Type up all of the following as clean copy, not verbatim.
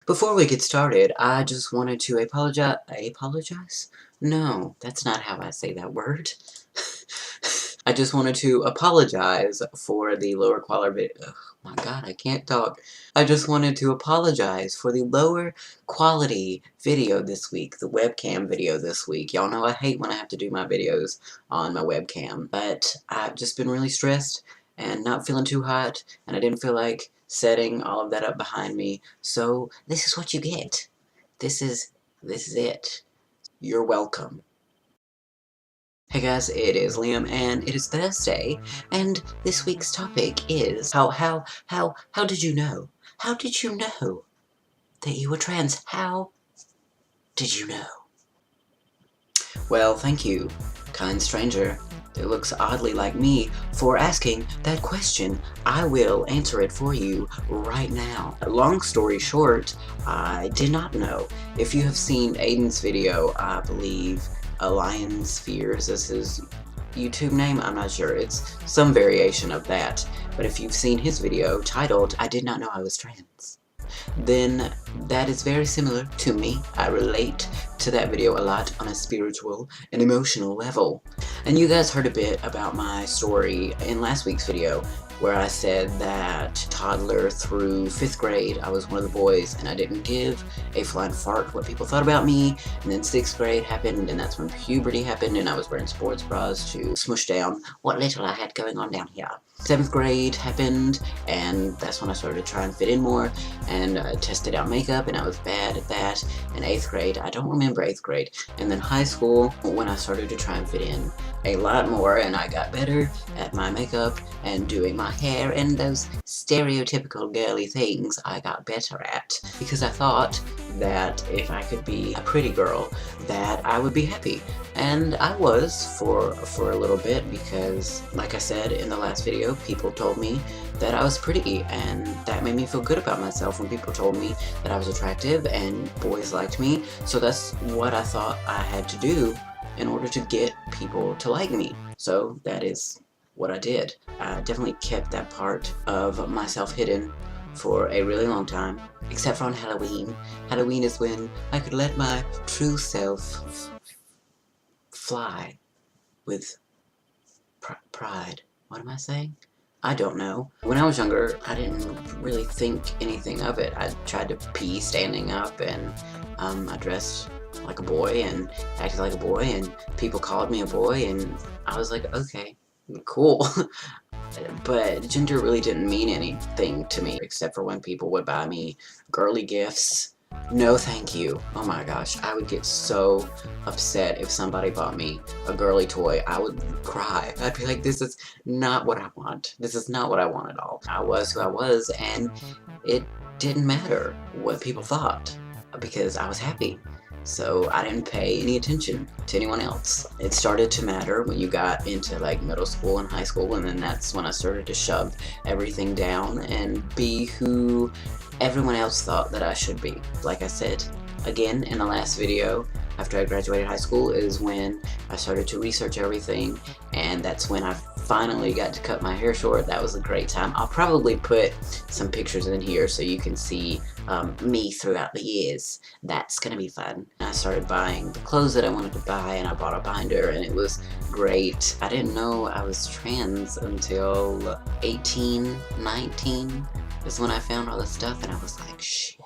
Before we get started, I just wanted to apologize? No, that's not how I say that word. I just wanted to apologize for the lower quality oh my god, I can't talk. I just wanted to apologize for the lower quality video this week, the webcam video this week. Y'all know I hate when I have to do my videos on my webcam, but I've just been really stressed and not feeling too hot, and I didn't feel like setting all of that up behind me, so this is what you get. This is it. You're welcome. Hey guys, it is Liam, and it is Thursday, and this week's topic is how did you know? How did you know that you were trans? How did you know? Well, thank you, kind stranger. It looks oddly like me for asking that question. I will answer it for you right now. Long story short, I did not know. If you have seen Aiden's video, I believe Alliance Fears is his YouTube name, I'm not sure, it's some variation of that. But if you've seen his video titled, I Did Not Know I Was Trans, then that is very similar to me. I relate to that video a lot on a spiritual and emotional level. And you guys heard a bit about my story in last week's video, where I said that toddler through 5th grade, I was one of the boys, and I didn't give a flying fart what people thought about me. And then 6th grade happened, and that's when puberty happened, and I was wearing sports bras to smush down what little I had going on down here. 7th grade happened, and that's when I started to try and fit in more, and I tested out makeup, and I was bad at that. In 8th grade, I don't remember 8th grade, and then high school, when I started to try and fit in a lot more, and I got better at my makeup and doing my hair and those stereotypical girly things I got better at, because I thought that if I could be a pretty girl, that I would be happy. And I was for a little bit, because like I said in the last video, people told me that I was pretty, and that made me feel good about myself when people told me that I was attractive and boys liked me. So that's what I thought I had to do in order to get people to like me. So that is what I did. I definitely kept that part of myself hidden for a really long time, except for on Halloween. Halloween is when I could let my true self fly with pride. What am I saying? I don't know. When I was younger, I didn't really think anything of it. I tried to pee standing up, and I dressed like a boy and acted like a boy, and people called me a boy, and I was like, okay, cool. But gender really didn't mean anything to me, except for when people would buy me girly gifts. No thank you. Oh my gosh, I would get so upset if somebody bought me a girly toy. I would cry. I'd be like, this is not what I want. This is not what I want at all. I was who I was, and it didn't matter what people thought, because I was happy. So I didn't pay any attention to anyone else. It started to matter when you got into like middle school and high school, and then that's when I started to shove everything down and be who everyone else thought that I should be. Like I said again in the last video, after I graduated high school is when I started to research everything, and that's when I finally got to cut my hair short. That was a great time. I'll probably put some pictures in here so you can see me throughout the years. That's gonna be fun. I started buying the clothes that I wanted to buy, and I bought a binder, and it was great. I didn't know I was trans until 18, 19 is when I found all this stuff, and I was like, shit,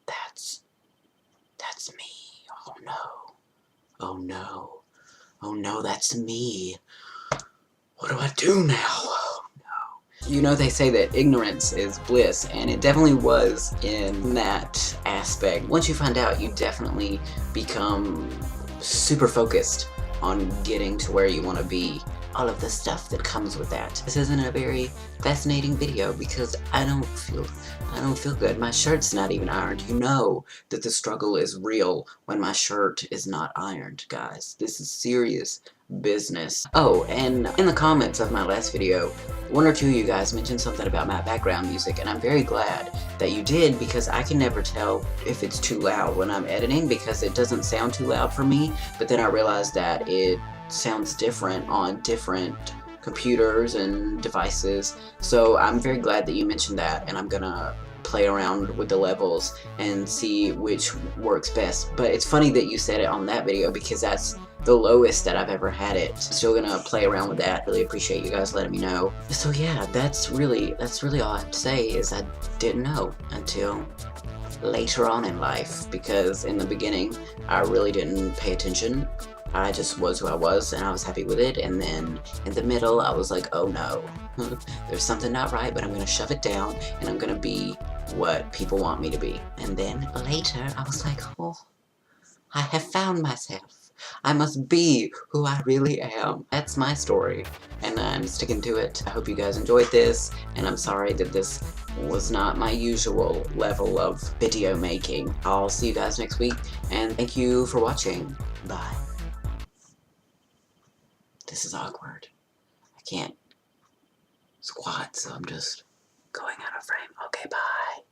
that's me. Oh no. Oh no. Oh no, that's me. What do I do now? Oh no. You know, they say that ignorance is bliss, and it definitely was in that aspect. Once you find out, you definitely become super focused on getting to where you want to be. All of the stuff that comes with that. This isn't a very fascinating video because I don't feel good. My shirt's not even ironed. You know that the struggle is real when my shirt is not ironed, guys. This is serious business. Oh, and in the comments of my last video, one or two of you guys mentioned something about my background music, and I'm very glad that you did, because I can never tell if it's too loud when I'm editing, because it doesn't sound too loud for me, but then I realized that it sounds different on different computers and devices. So I'm very glad that you mentioned that, and I'm gonna play around with the levels and see which works best. But it's funny that you said it on that video, because that's the lowest that I've ever had it. Still gonna play around with that. Really appreciate you guys letting me know. So yeah, that's really all I have to say, is I didn't know until later on in life, because in the beginning I really didn't pay attention. I just was who I was, and I was happy with it, and then in the middle I was like, oh no, there's something not right, but I'm gonna shove it down, and I'm gonna be what people want me to be. And then later I was like, oh, I have found myself. I must be who I really am. That's my story, and I'm sticking to it. I hope you guys enjoyed this, and I'm sorry that this was not my usual level of video making. I'll see you guys next week, and thank you for watching. Bye. This is awkward. I can't squat, so I'm just going out of frame. Okay, bye.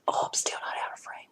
Oh, I'm still not out of frame.